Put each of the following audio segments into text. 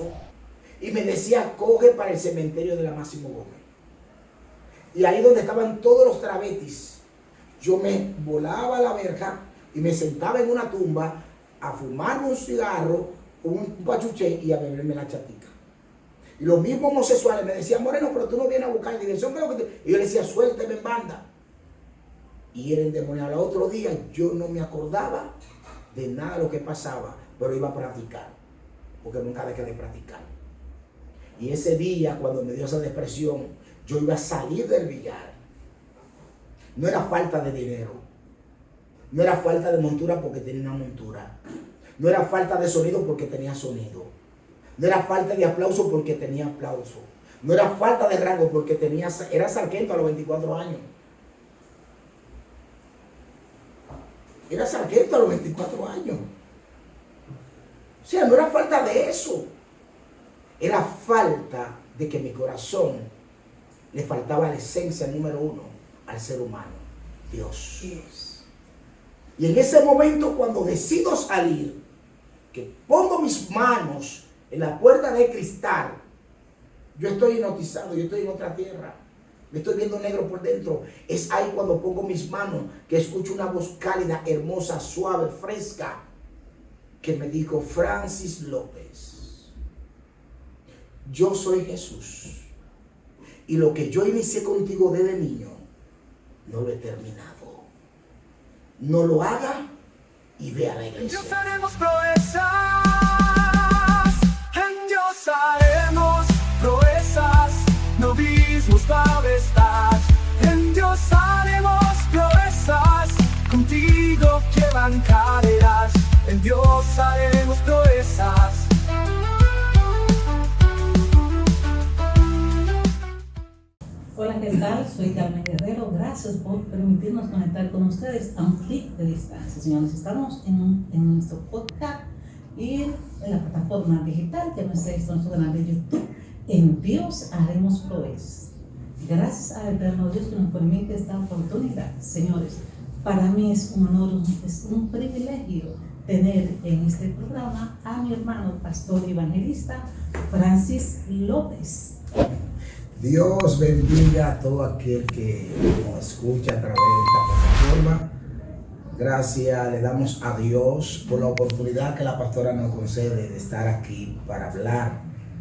brazo y me decía, coge para el cementerio de la Máximo Gómez. Y ahí donde estaban todos los trabetis, yo me volaba la verja y me sentaba en una tumba a fumarme un cigarro, un pachuché y a beberme la chatica. Y los mismos homosexuales me decían, Moreno, pero tú no vienes a buscar diversión. Y yo le decía, suélteme en banda. Y era endemoniado. Al otro día yo no me acordaba de nada de lo que pasaba, pero iba a practicar, porque nunca dejé de practicar. Y ese día, cuando me dio esa depresión, yo iba a salir del billar. No era falta de dinero, no era falta de montura porque tenía una montura, no era falta de sonido porque tenía sonido, no era falta de aplauso porque tenía aplauso, no era falta de rango porque era sargento a los 24 años. Era sargento a los 24 años. O sea, no era falta de eso. Era falta de que mi corazón le faltaba la esencia número uno al ser humano, Dios. Y en ese momento, cuando decido salir, que pongo mis manos en la puerta de cristal, yo estoy hipnotizado, yo estoy en otra tierra. Me estoy viendo negro por dentro. Es ahí cuando pongo mis manos que escucho una voz cálida, hermosa, suave, fresca, que me dijo, Francis López, yo soy Jesús. Y lo que yo inicié contigo desde niño, no lo he terminado. No lo haga y ve a la iglesia. En Dios haremos proezas. En Dios haremos proezas. Novismos pavestas. En Dios haremos proezas. Contigo llevan caderas. En Dios haremos proezas. Hola, ¿qué tal? Soy Carmen Guerrero. Gracias por permitirnos conectar con ustedes a un clic de distancia. Señores, estamos en nuestro podcast y en la plataforma digital que nos está nuestro canal de YouTube. En Dios haremos proezas. Gracias al eterno Dios que nos permite esta oportunidad. Señores, para mí es un honor, es un privilegio tener en este programa a mi hermano pastor y evangelista Francis López. Dios bendiga a todo aquel que nos escucha a través de esta plataforma. Gracias le damos a Dios por la oportunidad que la pastora nos concede de estar aquí para hablar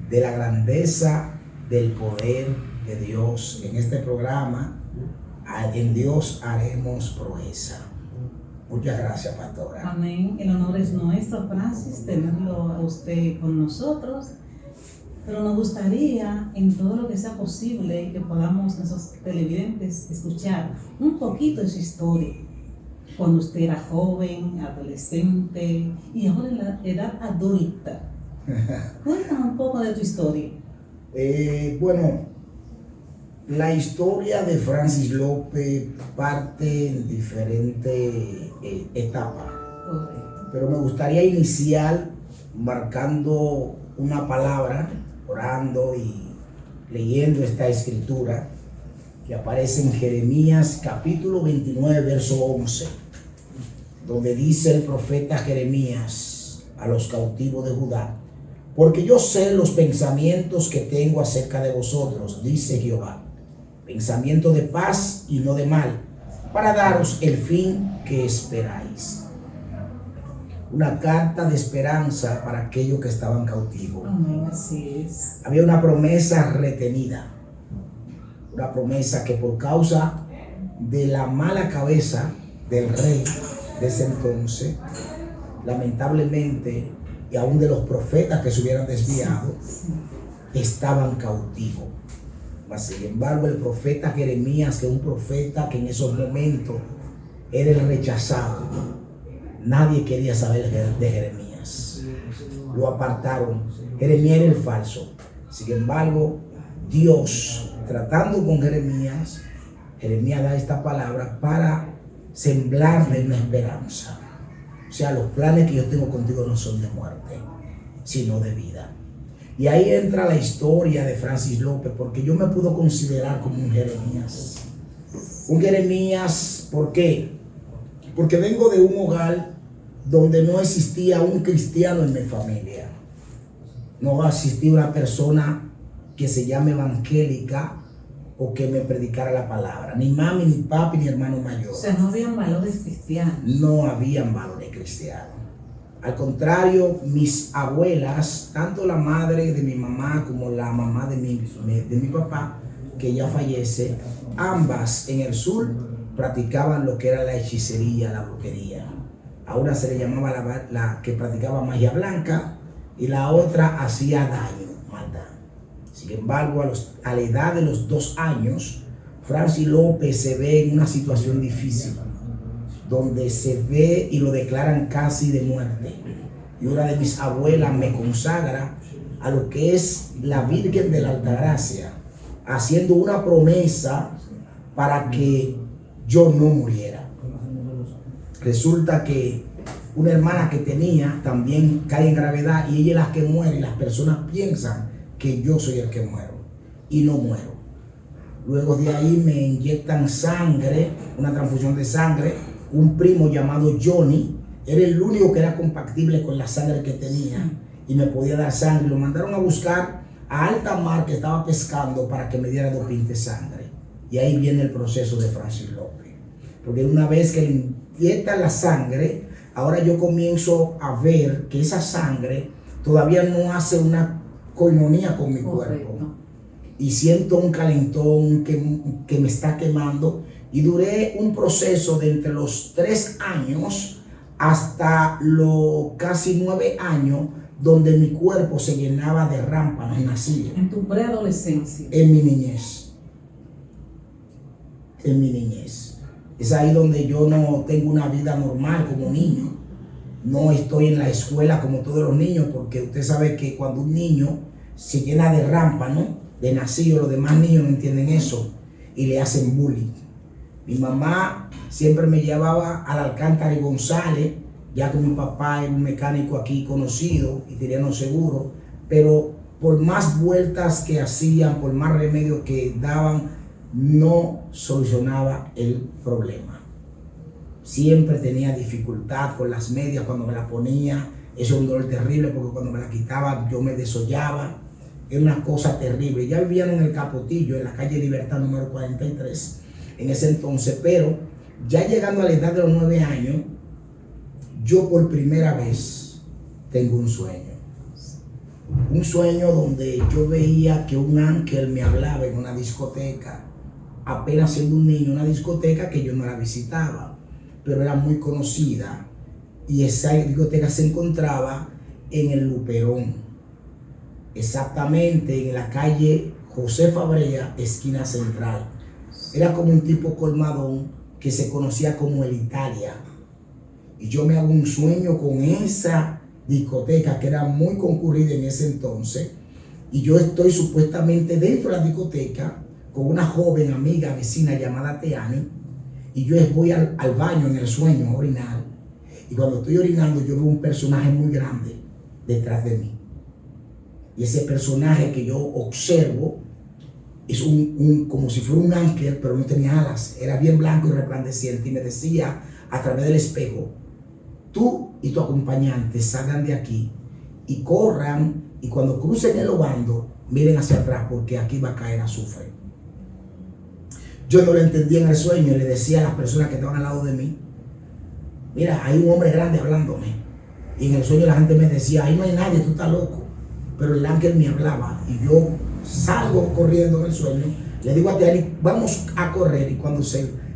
de la grandeza del poder de Dios en este programa. En Dios haremos proeza. Muchas gracias, pastora. Amén. El honor es nuestro, Francis, tenerlo a usted con nosotros. Pero nos gustaría, en todo lo que sea posible, que podamos nuestros televidentes escuchar un poquito de su historia. Cuando usted era joven, adolescente y ahora en la edad adulta. Cuéntanos un poco de tu historia. Bueno, la historia de Francis López parte en diferentes etapas. Pero me gustaría iniciar marcando una palabra, orando y leyendo esta escritura que aparece en Jeremías capítulo 29, verso 11, donde dice el profeta Jeremías a los cautivos de Judá: porque yo sé los pensamientos que tengo acerca de vosotros, dice Jehová, pensamiento de paz y no de mal, para daros el fin que esperáis. Una carta de esperanza para aquellos que estaban cautivos. Amén, así es. Había una promesa retenida, una promesa que por causa de la mala cabeza del rey de ese entonces, lamentablemente, y aún de los profetas que se hubieran desviado, estaban cautivos. Mas, sin embargo, el profeta Jeremías, que es un profeta que en esos momentos era el rechazado, nadie quería saber de Jeremías. Lo apartaron. Jeremías era el falso. Sin embargo, Dios, tratando con Jeremías, Jeremías da esta palabra para semblarle una esperanza. O sea, los planes que yo tengo contigo no son de muerte, sino de vida. Y ahí entra la historia de Francis López, porque yo me puedo considerar como un Jeremías. Un Jeremías, ¿por qué? Porque vengo de un hogar donde no existía un cristiano en mi familia. no asistí a una persona que se llame evangélica o que me predicara la palabra. Ni mami, ni papi, ni hermano mayor. O sea, no habían valores cristianos. No habían valores cristianos. Al contrario, mis abuelas, tanto la madre de mi mamá como la mamá de mi papá, que ya fallece, ambas en el sur practicaban lo que era la hechicería, la brujería. A una se le llamaba la que practicaba magia blanca y la otra hacía daño, maldad. Sin embargo, a la edad de los 2 años, Francis López se ve en una situación difícil, donde se ve y lo declaran casi de muerte. Y una de mis abuelas me consagra a lo que es la Virgen de la Altagracia, haciendo una promesa para que yo no muriera. Resulta que una hermana que tenía también cae en gravedad y ella es la que muere y las personas piensan que yo soy el que muero y no muero. Luego de ahí me inyectan sangre, una transfusión de sangre. Un primo llamado Johnny era el único que era compatible con la sangre que tenía y me podía dar sangre. Lo mandaron a buscar a alta mar que estaba pescando para que me diera 2 pintas de sangre. Y ahí viene el proceso de Francis López. Porque una vez que le inyectan la sangre, ahora yo comienzo a ver que esa sangre todavía no hace una coinonía con mi cuerpo. Y siento un calentón que me está quemando. Y duré un proceso de entre los 3 años hasta los casi 9 años, donde mi cuerpo se llenaba de rámpanos, nací. En tu preadolescencia. En mi niñez. En mi niñez. Es ahí donde yo no tengo una vida normal como niño. No estoy en la escuela como todos los niños, porque usted sabe que cuando un niño se llena de rámpanos, de nacido, los demás niños no entienden eso y le hacen bullying. Mi mamá siempre me llevaba al Alcántara y González, ya que mi papá era un mecánico aquí conocido y tenía no seguro, pero por más vueltas que hacían, por más remedios que daban, no solucionaba el problema. Siempre tenía dificultad con las medias cuando me las ponía. Eso es un dolor terrible porque cuando me la quitaba yo me desollaba. Era una cosa terrible. Ya vivían en el Capotillo, en la calle Libertad número 43 en ese entonces, pero ya llegando a la edad de los 9 años, yo por primera vez tengo un sueño. Un sueño donde yo veía que un ángel me hablaba en una discoteca, apenas siendo un niño, una discoteca que yo no la visitaba, pero era muy conocida, y esa discoteca se encontraba en el Luperón, exactamente en la calle José Fabrea, esquina central. Era como un tipo colmadón que se conocía como el Italia. Y yo me hago un sueño con esa discoteca que era muy concurrida en ese entonces. Y yo estoy supuestamente dentro de la discoteca con una joven amiga vecina llamada Teani. Y yo voy al baño en el sueño a orinar. Y cuando estoy orinando yo veo un personaje muy grande detrás de mí. Y ese personaje que yo observo es como si fuera un ángel, pero no tenía alas. Era bien blanco y resplandeciente y me decía a través del espejo: tú y tu acompañante salgan de aquí y corran, y cuando crucen el obando miren hacia atrás porque aquí va a caer azufre. Yo no lo entendía en el sueño y le decía a las personas que estaban al lado de mí: mira, hay un hombre grande hablándome. Y en el sueño la gente me decía: ahí no hay nadie, tú estás loco. Pero el ángel me hablaba y yo salgo corriendo en el sueño. Le digo a Teani: vamos a correr. Y cuando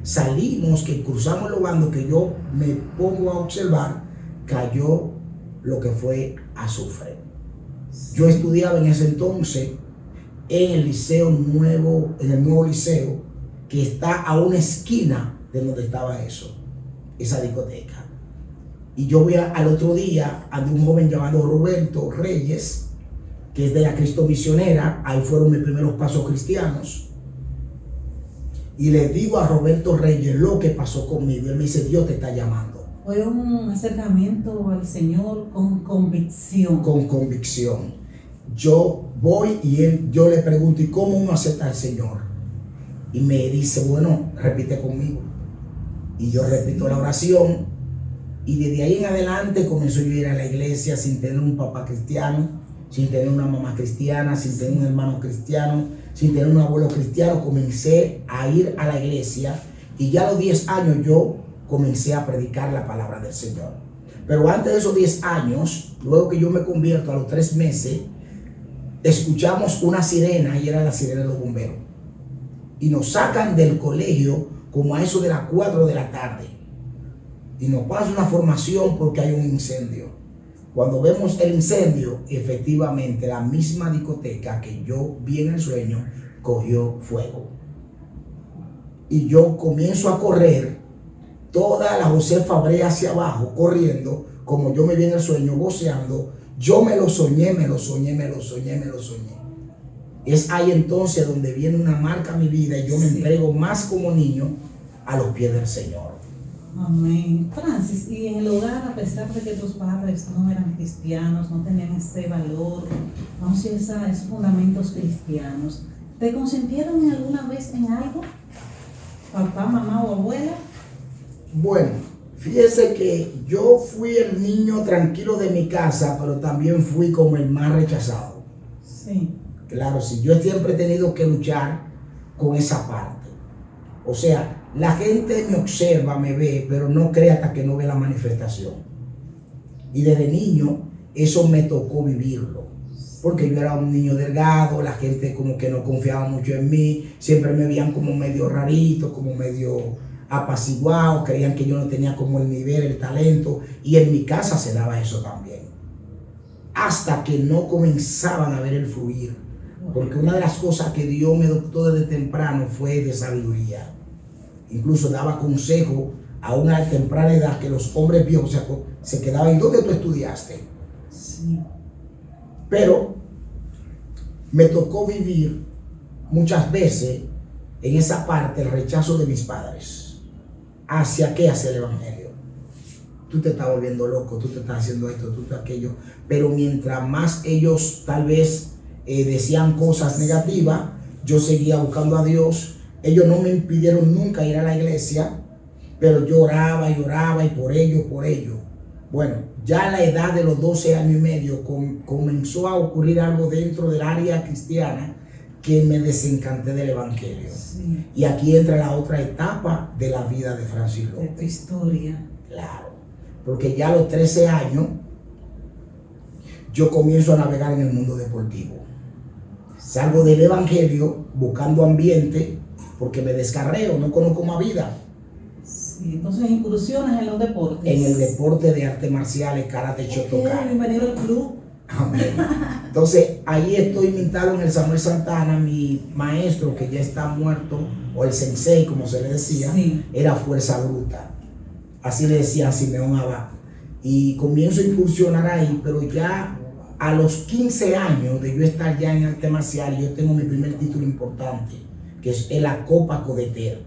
salimos, que cruzamos el obando, que yo me pongo a observar, cayó lo que fue azufre. Yo estudiaba en ese entonces en el liceo nuevo, en el nuevo liceo, que está a una esquina de donde estaba esa discoteca. Y yo voy al otro día a un joven llamado Roberto Reyes, que es de la Cristo Misionera. Ahí fueron mis primeros pasos cristianos. Y le digo a Roberto Reyes lo que pasó conmigo. Él me dice: Dios te está llamando. Fue un acercamiento al Señor con convicción. Con convicción. Yo voy y yo le pregunto: ¿y cómo uno acepta al Señor? Y me dice: bueno, repite conmigo. Y yo repito la oración. Y desde ahí en adelante comenzó yo a ir a la iglesia sin tener un papá cristiano, sin tener una mamá cristiana, sin tener un hermano cristiano, sin tener un abuelo cristiano. Comencé a ir a la iglesia y ya a los 10 años yo comencé a predicar la palabra del Señor. Pero antes de esos 10 años, luego que yo me convierto, a los 3 meses, escuchamos una sirena y era la sirena de los bomberos. Y nos sacan del colegio como a eso de las 4 de la tarde. Y nos pasa una formación porque hay un incendio. Cuando vemos el incendio, efectivamente la misma discoteca que yo vi en el sueño cogió fuego. Y yo comienzo a correr toda la José Fabré hacia abajo, corriendo, como yo me vi en el sueño, voceando. Yo me lo soñé, me lo soñé, me lo soñé, me lo soñé. Es ahí entonces donde viene una marca a mi vida y yo me entrego más como niño a los pies del Señor. Amén. Francis, y en el hogar, a pesar de que tus padres no eran cristianos, no tenían ese valor, vamos a decir, esos fundamentos cristianos, ¿te consintieron alguna vez en algo? ¿Papá, mamá o abuela? Bueno, fíjese que yo fui el niño tranquilo de mi casa, pero también fui como el más rechazado. Sí. Claro, sí, yo siempre he tenido que luchar con esa parte. O sea, la gente me observa, me ve, pero no cree hasta que no ve la manifestación. Y desde niño eso me tocó vivirlo. Porque yo era un niño delgado, la gente como que no confiaba mucho en mí, siempre me veían como medio rarito, como medio apaciguado, creían que yo no tenía como el nivel, el talento, y en mi casa se daba eso también. Hasta que no comenzaban a ver el fluir. Porque una de las cosas que Dios me dotó desde temprano fue de sabiduría. Incluso daba consejo a una temprana edad que los hombres viejos se quedaban. ¿Y dónde tú estudiaste? Sí. Pero me tocó vivir muchas veces en esa parte el rechazo de mis padres. ¿Hacia qué? Hacia el evangelio. Tú te estás volviendo loco, tú te estás haciendo esto, tú estás aquello. Pero mientras más ellos tal vez decían cosas negativas, yo seguía buscando a Dios. Ellos no me impidieron nunca ir a la iglesia, pero yo oraba y oraba y por ello. Bueno, ya a la edad de los 12 años y medio comenzó a ocurrir algo dentro del área cristiana que me desencanté del evangelio. Sí. Y aquí entra la otra etapa de la vida de Francis López. De tu historia. Claro, porque ya a los 13 años yo comienzo a navegar en el mundo deportivo. Salgo del evangelio buscando ambiente porque me descarreo, no conozco más vida. Sí, entonces incursiones en los deportes. En el deporte de artes marciales, karate, Shotokan. Bienvenido al club. Amén. Entonces ahí estoy invitado en el Samuel Santana. Mi maestro, que ya está muerto, o el sensei como se le decía, sí, era Fuerza Bruta. Así le decía a Simeón Abad. Y comienzo a incursionar ahí, pero ya a los 15 años de yo estar ya en arte marcial, yo tengo mi primer título importante, que es la Copa Codeter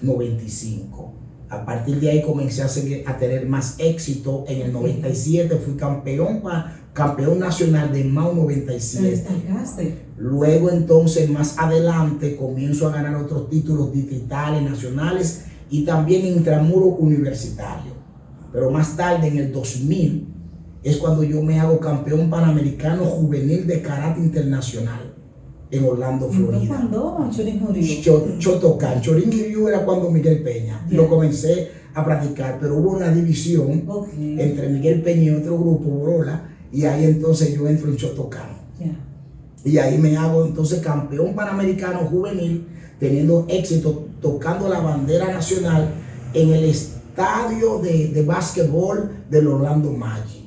95. A partir de ahí comencé a tener más éxito. En el 97 fui campeón nacional de MAU 97. Luego entonces más adelante comienzo a ganar otros títulos distritales, nacionales y también intramuro universitario. Pero más tarde, en el 2000, es cuando yo me hago campeón panamericano juvenil de karate internacional en Orlando, Florida. ¿Cuándo? Shotokan. Chorin-Ryu era cuando Miguel Peña. Lo comencé a practicar, pero hubo una división entre Miguel Peña y otro grupo, Borola, y ahí entonces yo entro en Shotokan. Y ahí me hago entonces campeón panamericano juvenil, teniendo éxito, tocando la bandera nacional en el estadio de básquetbol del Orlando Magic,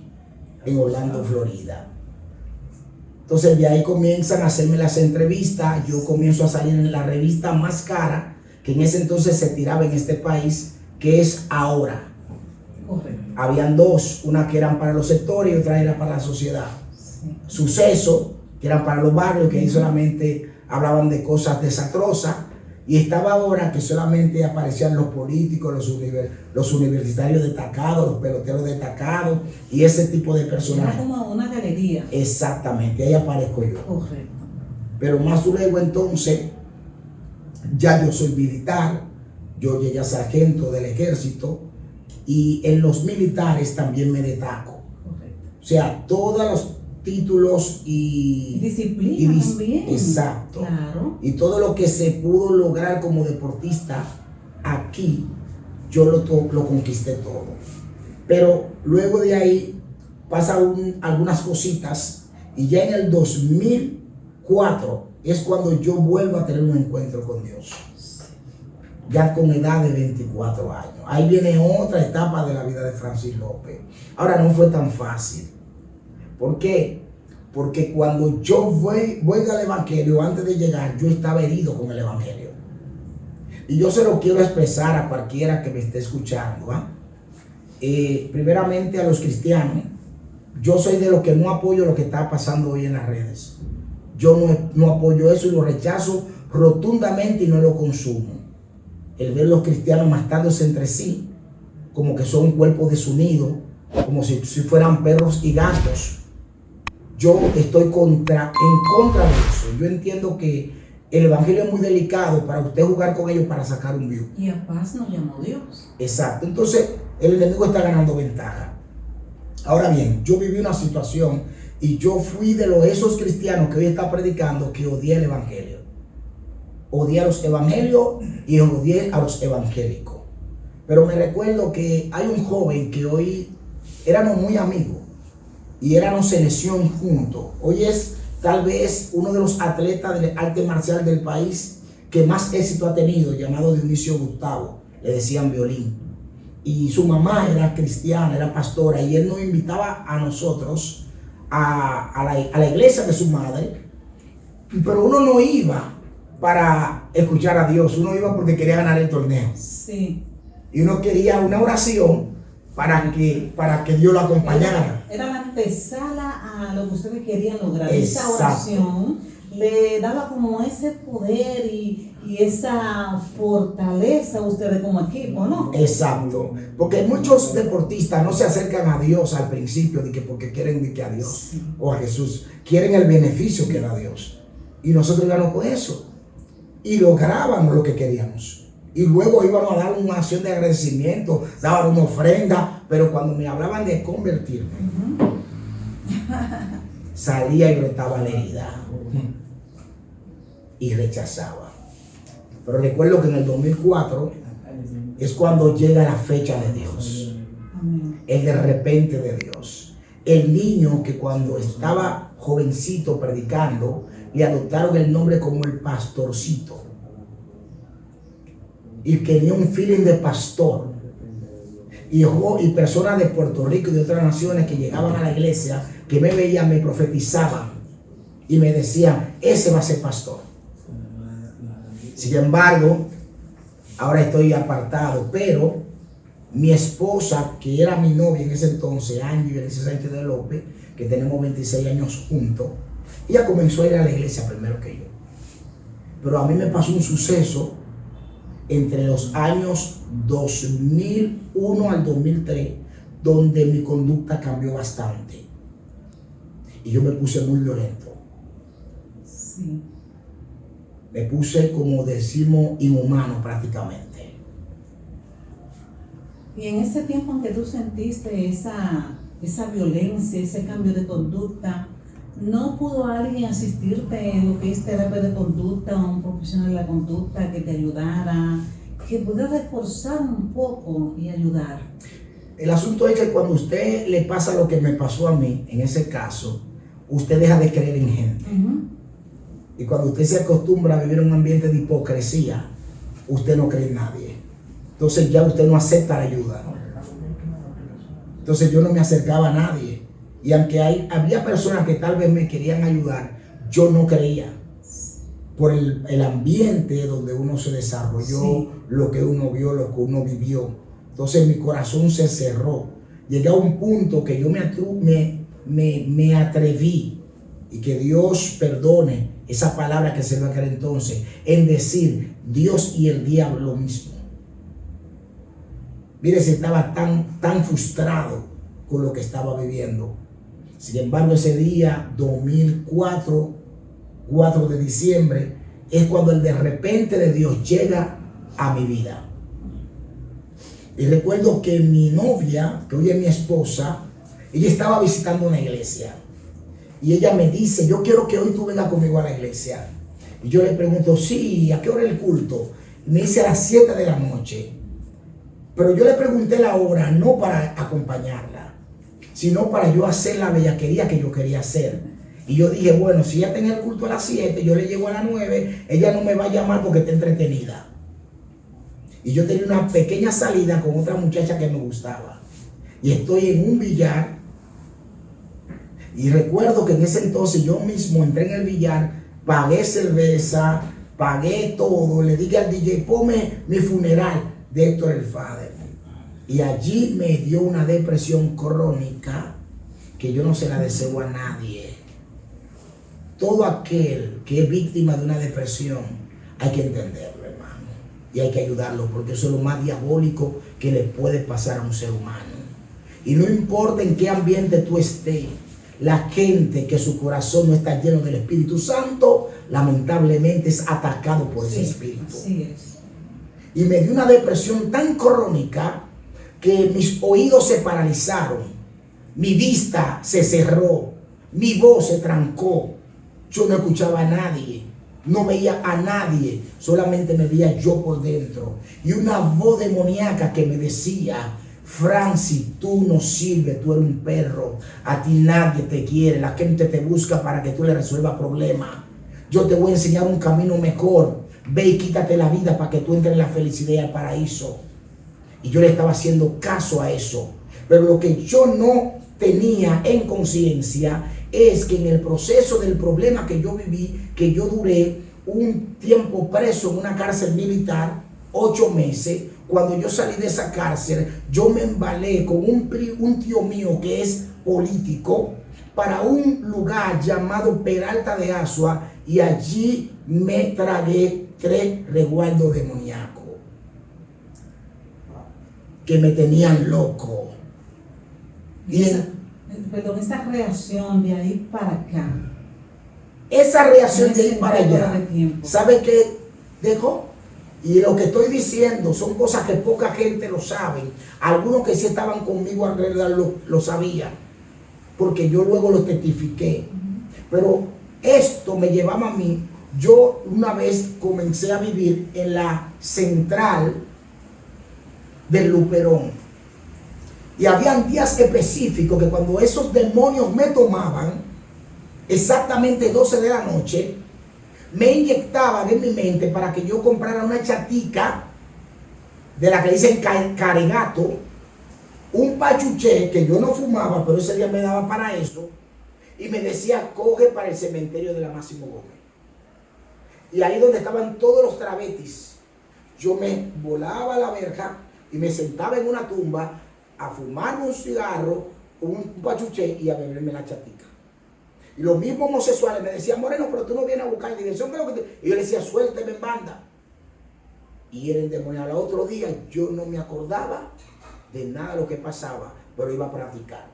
en Orlando, Florida. Entonces de ahí comienzan a hacerme las entrevistas. Yo comienzo a salir en la revista más cara que en ese entonces se tiraba en este país, que es Ahora. Habían dos, una que eran para los sectores y otra era para la sociedad. Suceso, que eran para los barrios, que ahí solamente hablaban de cosas desastrosas. Y estaba Ahora, que solamente aparecían los políticos, los universitarios destacados, los peloteros destacados y ese tipo de personajes. Era como una galería. Exactamente, ahí aparezco yo. Correcto. Pero más luego entonces, ya yo soy militar, yo llegué a sargento del ejército y en los militares también me destaco. Correcto. O sea, todos títulos y disciplina también. Exacto. Claro. Y todo lo que se pudo lograr como deportista aquí, yo lo conquisté todo. Pero luego de ahí pasan algunas cositas y ya en el 2004 es cuando yo vuelvo a tener un encuentro con Dios. Ya con edad de 24 años. Ahí viene otra etapa de la vida de Francis López. Ahora no fue tan fácil. ¿Por qué? Porque cuando yo voy al evangelio, antes de llegar, yo estaba herido con el evangelio. Y yo se lo quiero expresar a cualquiera que me esté escuchando. Primeramente a los cristianos. Yo soy de los que no apoyo lo que está pasando hoy en las redes. Yo no apoyo eso y lo rechazo rotundamente y no lo consumo. El ver los cristianos matándose entre sí, como que son un cuerpo desunido, como si fueran perros y gatos. Yo estoy en contra de eso. Yo entiendo que el evangelio es muy delicado para usted jugar con ellos para sacar un view. Y a paz nos llamó Dios. Exacto. Entonces, el enemigo está ganando ventaja. Ahora bien, yo viví una situación y yo fui de esos cristianos que hoy está predicando que odié el evangelio. Odié a los evangelios y odié a los evangélicos. Pero me recuerdo que hay un joven que hoy éramos muy amigos y éramos selección juntos. Hoy es tal vez uno de los atletas del arte marcial del país que más éxito ha tenido, llamado Dionisio Gustavo. Le decían Violín. Y su mamá era cristiana, era pastora, y él nos invitaba a nosotros a la iglesia de su madre. Pero uno no iba para escuchar a Dios, uno iba porque quería ganar el torneo. Sí. Y uno quería una oración para que Dios lo acompañara. Era la antesala a lo que ustedes querían lograr. Exacto. Esa oración le daba como ese poder y esa fortaleza a ustedes como equipo, ¿no? Exacto. Porque muchos deportistas no se acercan a Dios al principio porque quieren a Dios o a Jesús. Quieren el beneficio que da Dios. Y nosotros íbamos con eso. Y lográbamos lo que queríamos. Y luego íbamos a dar una acción de agradecimiento, daban una ofrenda, pero cuando me hablaban de convertirme, salía y brotaba la herida y rechazaba. Pero recuerdo que en el 2004 es cuando llega la fecha de Dios, el de repente de Dios. El niño que cuando estaba jovencito predicando, le adoptaron el nombre como el pastorcito. Y tenía un feeling de pastor. Y personas de Puerto Rico y de otras naciones que llegaban a la iglesia, que me veían, me profetizaban y me decían, ese va a ser pastor. Sin embargo, ahora estoy apartado, pero mi esposa, que era mi novia en ese entonces, Angie Belice Sánchez de López, que tenemos 26 años juntos, ella comenzó a ir a la iglesia primero que yo. Pero a mí me pasó un suceso entre los años 2001 al 2003, donde mi conducta cambió bastante. Y yo me puse muy violento. Sí. Me puse, como decimos, inhumano prácticamente. Y en ese tiempo en que tú sentiste esa violencia, ese cambio de conducta, ¿no pudo alguien asistirte en lo que es terapia de conducta, un profesional de la conducta que te ayudara, que pudiera reforzar un poco y ayudar? El asunto es que cuando a usted le pasa lo que me pasó a mí, en ese caso, usted deja de creer en gente. Y cuando usted se acostumbra a vivir en un ambiente de hipocresía, usted no cree en nadie. Entonces ya usted no acepta la ayuda. Entonces yo no me acercaba a nadie. Y aunque había personas que tal vez me querían ayudar, yo no creía. Por el ambiente donde uno se desarrolló, lo que uno vio, lo que uno vivió. Entonces mi corazón se cerró. Llegué a un punto que yo me atreví, y que Dios perdone esa palabra que se dio aquel entonces, en decir Dios y el diablo lo mismo. Mire, si estaba tan frustrado con lo que estaba viviendo. Sin embargo, ese día, 2004, 4 de diciembre, es cuando el de repente de Dios llega a mi vida. Y recuerdo que mi novia, que hoy es mi esposa, ella estaba visitando una iglesia. Y ella me dice, yo quiero que hoy tú vengas conmigo a la iglesia. Y yo le pregunto, sí, ¿a qué hora es el culto? Y me dice a las 7 de la noche. Pero yo le pregunté la hora no para acompañarla, sino para yo hacer la bellaquería que yo quería hacer. Y yo dije, bueno, si ella tenía el culto a las 7, yo le llego a las 9, ella no me va a llamar porque está entretenida. Y yo tenía una pequeña salida con otra muchacha que me gustaba. Y estoy en un billar. Y recuerdo que en ese entonces yo mismo entré en el billar, pagué cerveza, pagué todo, le dije al DJ, ponme Mi Funeral de Héctor el Father. Y allí me dio una depresión crónica que yo no se la deseo a nadie. Todo aquel que es víctima de una depresión hay que entenderlo, hermano, y hay que ayudarlo, porque eso es lo más diabólico que le puede pasar a un ser humano. Y no importa en qué ambiente tú estés, la gente que su corazón no está lleno del Espíritu Santo, lamentablemente es atacado por ese espíritu. Así es. Y me dio una depresión tan crónica que mis oídos se paralizaron, mi vista se cerró, mi voz se trancó. Yo no escuchaba a nadie, no veía a nadie, solamente me veía yo por dentro. Y una voz demoníaca que me decía, Francis, tú no sirves, tú eres un perro, a ti nadie te quiere, la gente te busca para que tú le resuelvas problemas. Yo te voy a enseñar un camino mejor, ve y quítate la vida para que tú entres en la felicidad y al paraíso. Y yo le estaba haciendo caso a eso, pero lo que yo no tenía en conciencia es que en el proceso del problema que yo viví, que yo duré un tiempo preso en una cárcel militar, 8 meses, cuando yo salí de esa cárcel, yo me embalé con un tío mío que es político para un lugar llamado Peralta de Asua, y allí me tragué 3 resguardos demoníacos que me tenían loco. Y Perdón, esa reacción de ahí para acá. Esa reacción de ahí para allá, tiempo. ¿sabe qué dejó? Y lo que estoy diciendo son cosas que poca gente lo sabe. Algunos que sí estaban conmigo alrededor lo sabían, porque yo luego lo testifiqué. Pero esto me llevaba a mí. Yo una vez comencé a vivir en la central del Luperón. Y habían días específicos que cuando esos demonios me tomaban, exactamente 12 de la noche, me inyectaban en mi mente para que yo comprara una chatica, de la que dicen caregato, un pachuché, que yo no fumaba, pero ese día me daba para eso, y me decía, coge para el cementerio de la Máximo Gómez. Y ahí donde estaban todos los trabetis, yo me volaba a la verja y me sentaba en una tumba a fumarme un cigarro, un pachuché y a beberme la chatica. Y los mismos homosexuales me decían, Moreno, pero tú no vienes a buscar dirección. Y yo le decía, suélteme en banda. Y era endemoniado. Al otro día yo no me acordaba de nada de lo que pasaba, pero iba a practicar,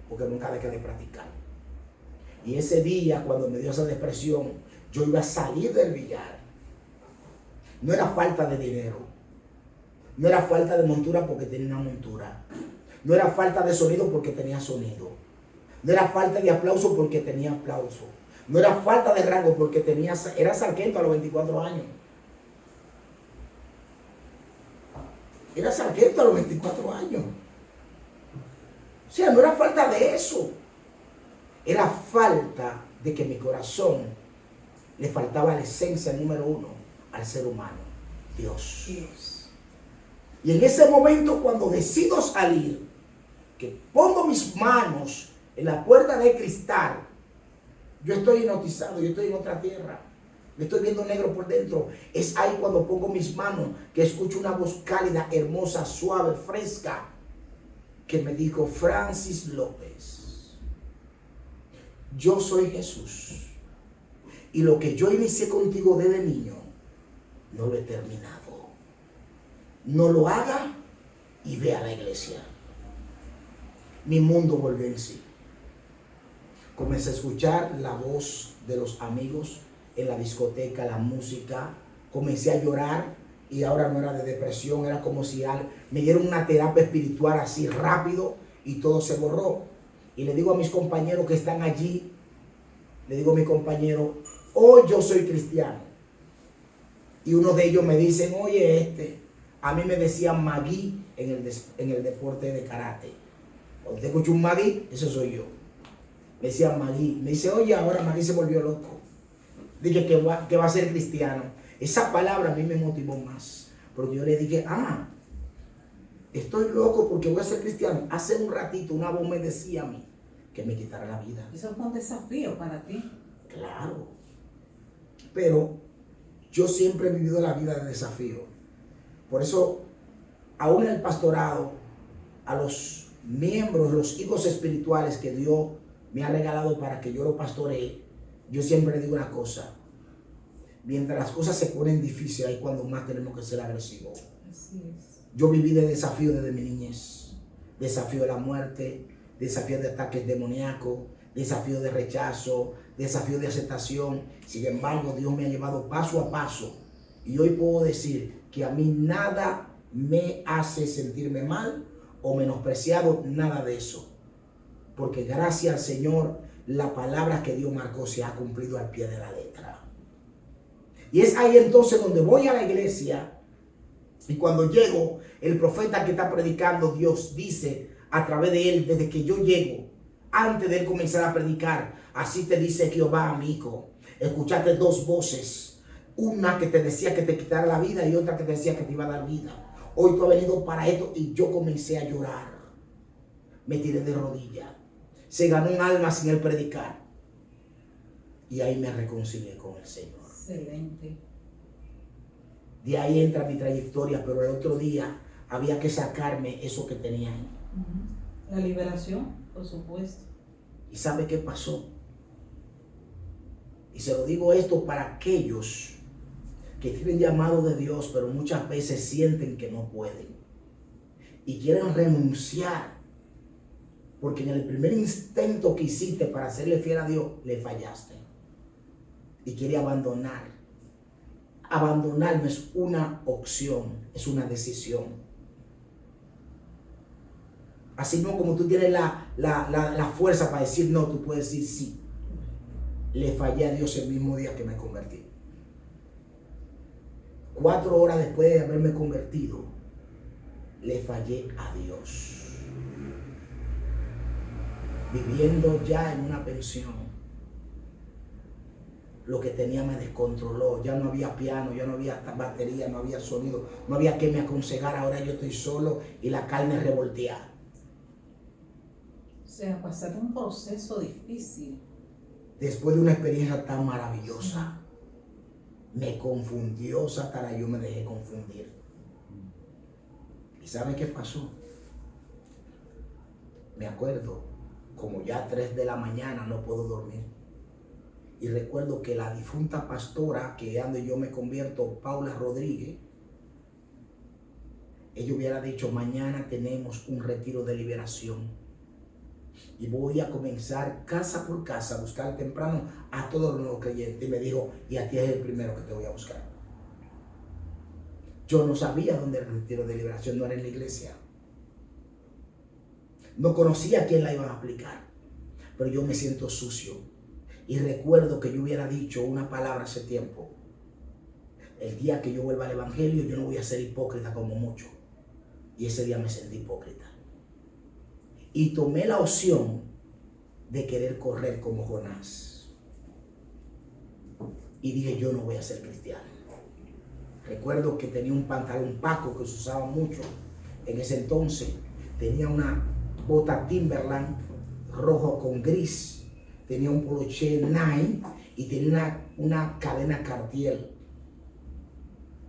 porque nunca dejé de practicar. Y ese día, cuando me dio esa depresión, yo iba a salir del billar. No era falta de dinero. No era falta de montura porque tenía una montura. No era falta de sonido porque tenía sonido. No era falta de aplauso porque tenía aplauso. No era falta de rango porque era sargento a los 24 años. Era sargento a los 24 años. O sea, no era falta de eso. Era falta de que mi corazón le faltaba la esencia número 1 al ser humano, Dios. Y en ese momento, cuando decido salir, que pongo mis manos en la puerta de cristal, yo estoy hipnotizado, yo estoy en otra tierra, me estoy viendo negro por dentro. Es ahí cuando pongo mis manos que escucho una voz cálida, hermosa, suave, fresca, que me dijo, Francis López, yo soy Jesús, y lo que yo inicié contigo desde niño, no lo he terminado. No lo haga y ve a la iglesia. Mi mundo volvió en sí. Comencé a escuchar la voz de los amigos en la discoteca, la música. Comencé a llorar y ahora no era de depresión, era como si me dieron una terapia espiritual así rápido y todo se borró. Y le digo a mis compañeros que están allí, le digo a mi compañero, hoy yo soy cristiano. Y uno de ellos me dicen, oye, a mí me decían Magui en el deporte de karate. Cuando usted escucha un Magui, eso soy yo. Me decían Magui. Me dice, oye, ahora Magui se volvió loco. Dije que va a ser cristiano. Esa palabra a mí me motivó más. Porque yo le dije, estoy loco porque voy a ser cristiano. Hace un ratito una voz me decía a mí que me quitara la vida. Eso fue un desafío para ti. Claro. Pero yo siempre he vivido la vida de desafío. Por eso, aún en el pastorado, a los miembros, los hijos espirituales que Dios me ha regalado para que yo lo pastoree, yo siempre le digo una cosa. Mientras las cosas se ponen difíciles, ahí cuando más tenemos que ser agresivos. Así es. Yo viví de desafío desde mi niñez. Desafío de la muerte, desafío de ataques demoníacos, desafío de rechazo, desafío de aceptación. Sin embargo, Dios me ha llevado paso a paso. Y hoy puedo decir que a mí nada me hace sentirme mal o menospreciado, nada de eso. Porque gracias al Señor, la palabra que Dios marcó se ha cumplido al pie de la letra. Y es ahí entonces donde voy a la iglesia y cuando llego, el profeta que está predicando, Dios dice a través de él, desde que yo llego, antes de él comenzar a predicar, así te dice Jehová, mi hijo, escuchaste dos voces, una que te decía que te quitara la vida y otra que te decía que te iba a dar vida. Hoy tú has venido para esto. Y yo comencé a llorar, me tiré de rodillas, se ganó un alma sin el predicar y ahí me reconcilié con el Señor. Excelente. De ahí entra mi trayectoria, pero el otro día había que sacarme eso que tenía ahí. La liberación, por supuesto. ¿Y sabe qué pasó? Y se lo digo esto para aquellos que tienen llamado de Dios, pero muchas veces sienten que no pueden. Y quieren renunciar. Porque en el primer intento que hiciste para hacerle fiel a Dios, le fallaste. Y quiere abandonar. Abandonar no es una opción, es una decisión. Así no como tú tienes la fuerza para decir no, tú puedes decir sí. Le fallé a Dios el mismo día que me convertí. 4 horas después de haberme convertido, le fallé a Dios. Viviendo ya en una pensión, lo que tenía me descontroló. Ya no había piano, ya no había batería, no había sonido, no había que me aconsejara. Ahora yo estoy solo y la carne revolteada. O sea, pasar un proceso difícil. Después de una experiencia tan maravillosa, me confundió Satanás, yo me dejé confundir. ¿Y sabe qué pasó? Me acuerdo, como ya 3 de la mañana no puedo dormir. Y recuerdo que la difunta pastora, que donde yo me convierto, Paula Rodríguez, ella hubiera dicho, mañana tenemos un retiro de liberación. Y voy a comenzar casa por casa a buscar temprano a todos los nuevos creyentes. Y me dijo, y a ti es el primero que te voy a buscar. Yo no sabía dónde era el retiro de liberación, no era en la iglesia. No conocía a quién la iban a aplicar. Pero yo me siento sucio. Y recuerdo que yo hubiera dicho una palabra hace tiempo. El día que yo vuelva al evangelio, yo no voy a ser hipócrita como mucho. Y ese día me sentí hipócrita. Y tomé la opción de querer correr como Jonás. Y dije, yo no voy a ser cristiano. Recuerdo que tenía un pantalón Paco que se usaba mucho en ese entonces. Tenía una bota Timberland rojo con gris. Tenía un poloché Nike y tenía una cadena Cartier.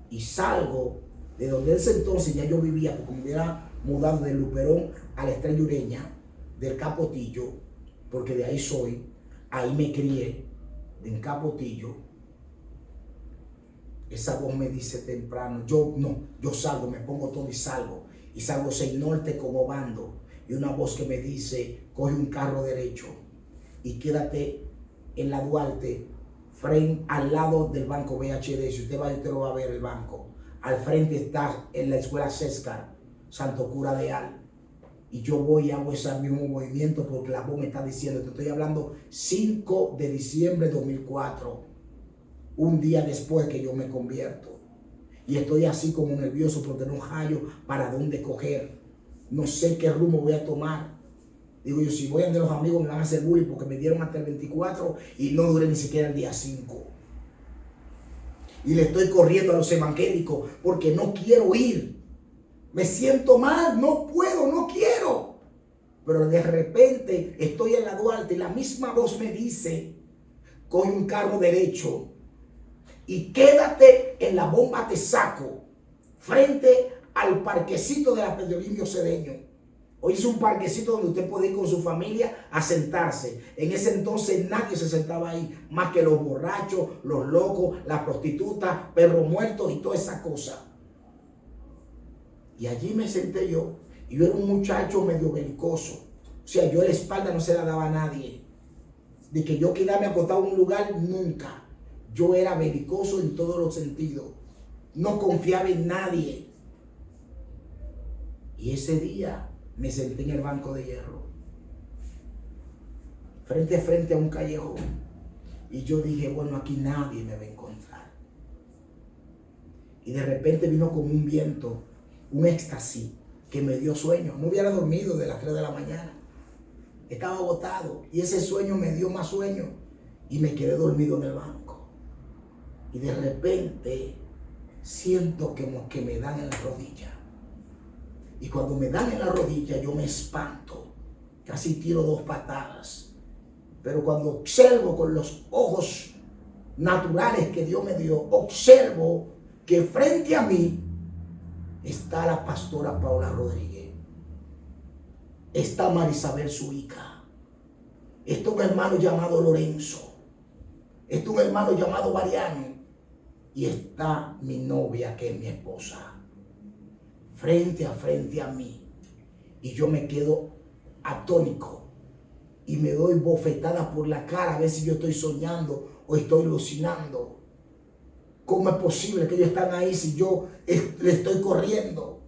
Y salgo de donde ese entonces ya yo vivía, porque me hubiera mudado de Luperón a la Estrella Ureña, del Capotillo, porque de ahí soy, ahí me crié, en Capotillo. Esa voz me dice temprano, yo salgo, me pongo todo y salgo 6 Norte como bando, y una voz que me dice, coge un carro derecho y quédate en la Duarte, al lado del banco BHD. Si usted va, usted lo va a ver el banco. Al frente está en la escuela César, Santo Cura de Al. Y yo voy y hago ese mismo movimiento porque la voz me está diciendo, te estoy hablando 5 de diciembre de 2004, un día después que yo me convierto. Y estoy así como nervioso porque no hallo para dónde coger. No sé qué rumbo voy a tomar. Digo yo, si voy a donde los amigos me van a hacer bullying porque me dieron hasta el 24 y no duré ni siquiera el día 5. Y le estoy corriendo a los evangélicos porque no quiero ir. Me siento mal, no puedo, no quiero. Pero de repente estoy en la Duarte y la misma voz me dice, coge un carro derecho y quédate en la Bomba Texaco, frente al parquecito de la Pedro Limpio Cedeño. Hoy es un parquecito donde usted puede ir con su familia a sentarse. En ese entonces nadie se sentaba ahí, más que los borrachos, los locos, las prostitutas, perros muertos y toda esa cosa. Y allí me senté yo, y yo era un muchacho medio belicoso. O sea, yo la espalda no se la daba a nadie. De que yo quedarme acostado en un lugar, nunca. Yo era belicoso en todos los sentidos. No confiaba en nadie. Y ese día me senté en el banco de hierro, frente a frente a un callejón. Y yo dije, bueno, aquí nadie me va a encontrar. Y de repente vino como un viento, un éxtasis que me dio sueño. No hubiera dormido de las 3 de la mañana. Estaba agotado y ese sueño me dio más sueño y me quedé dormido en el banco. Y de repente siento que me dan en la rodilla. Y cuando me dan en la rodilla yo me espanto. Casi tiro 2 patadas. Pero cuando observo con los ojos naturales que Dios me dio, observo que frente a mí está la pastora Paula Rodríguez, está Marisabel, su hija, está un hermano llamado Lorenzo, está un hermano llamado Mariano y está mi novia, que es mi esposa, frente a mí. Y yo me quedo atónico y me doy bofetadas por la cara a ver si yo estoy soñando o estoy alucinando. ¿Cómo es posible que ellos están ahí si yo le estoy corriendo?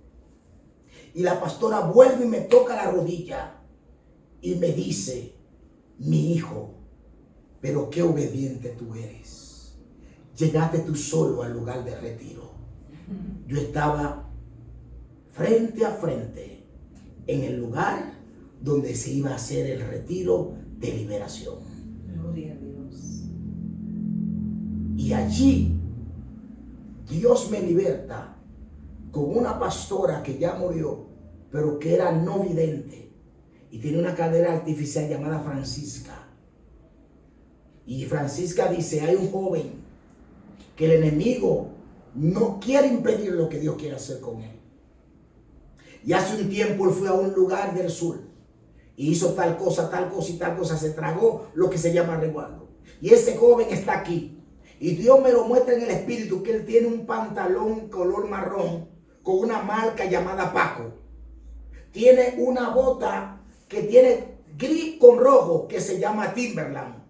Y la pastora vuelve y me toca la rodilla y me dice, mi hijo, pero qué obediente tú eres. Llegaste tú solo al lugar de retiro. Yo estaba frente a frente en el lugar donde se iba a hacer el retiro de liberación. Gloria a Dios. Y allí Dios me liberta con una pastora que ya murió, pero que era no vidente y tiene una cadera artificial llamada Francisca. Y Francisca dice, hay un joven que el enemigo no quiere impedir lo que Dios quiere hacer con él. Y hace un tiempo él fue a un lugar del sur y hizo tal cosa y tal cosa, se tragó lo que se llama resguardo. Y ese joven está aquí. Y Dios me lo muestra en el espíritu, que él tiene un pantalón color marrón con una marca llamada Paco. Tiene una bota que tiene gris con rojo que se llama Timberland.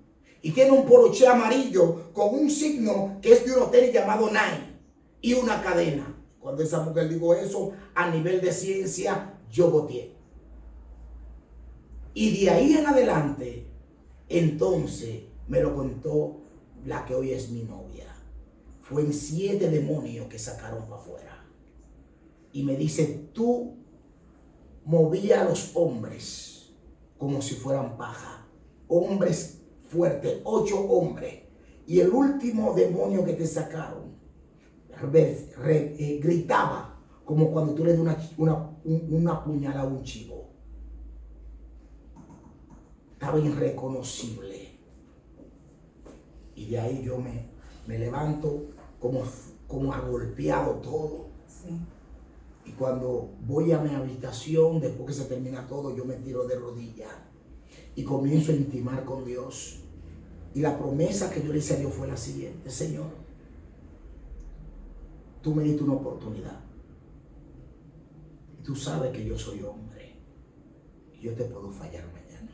Y tiene un poloché amarillo con un signo que es de un hotel llamado Nike y una cadena. Cuando esa mujer dijo eso, a nivel de ciencia, yo boteé. Y de ahí en adelante, entonces me lo contó la que hoy es mi novia. Fue en 7 demonios que sacaron para afuera. Y me dice, tú movías a los hombres como si fueran paja. Hombres fuertes, 8 hombres. Y el último demonio que te sacaron gritaba como cuando tú le das una puñalada a un chivo. Estaba irreconocible. Y de ahí yo me levanto como agolpeado todo. Sí. Y cuando voy a mi habitación, después que se termina todo, yo me tiro de rodillas y comienzo a intimar con Dios. Y la promesa que yo le hice a Dios fue la siguiente: Señor, tú me diste una oportunidad. Y tú sabes que yo soy hombre. Y yo te puedo fallar mañana.